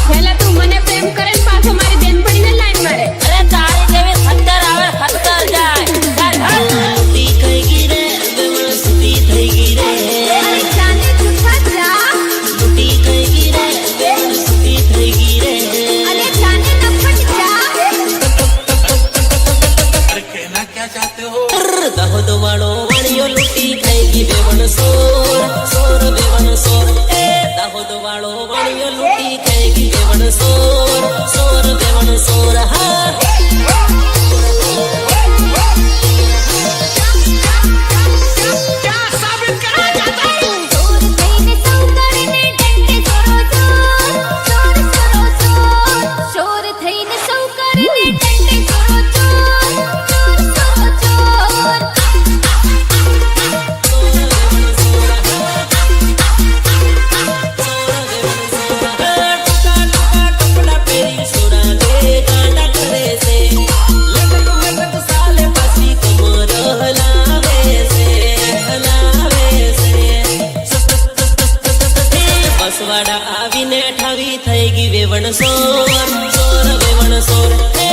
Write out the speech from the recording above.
પેલા તું મને પ્રેમ કરે ને પાછો મારી બેનપણીને લાઈન મારે. અરે તારી જેવી 70 આવે 70 જાય. ચાલ હાલ. સુતી થઈ ગઈ રે બેવણ સુતી થઈ ગઈ રે. અરે જાને જૂઠા જા. સુતી થઈ ગઈ રે બેવણ સુતી થઈ ગઈ રે. અરે જાને નફટ જા. कहना क्या चाहते हो? દાહોદ વાળો વાણીઓ લૂટી થઈ ગઈ બેવણ સોર સોર બેવણ સોર. એ દાહોદ વાળો વાણીઓ લૂટી થઈ ગઈ બેવણ સોર સોર બેવણ સોર. હા क्या साबित करना चाहते हो? ચોર થઈને સૌ કરીને ડંકે ચોરો ચોર. ચોર ચોરો ચોર. ચોર થઈને સૌ કરીને ડંકે ચોરો ચોર. ચોર ચોરો ચોર. કપડા પહેરી સોરા દે ગાંડા કરે છે. લટક મટક સાલે પાછી કમર હલાવે છે હલાવે છે. બસવાડા આવીને ઠાવી થઈ ગઈ વેવણ સોર સોર વેવણ સોર. એ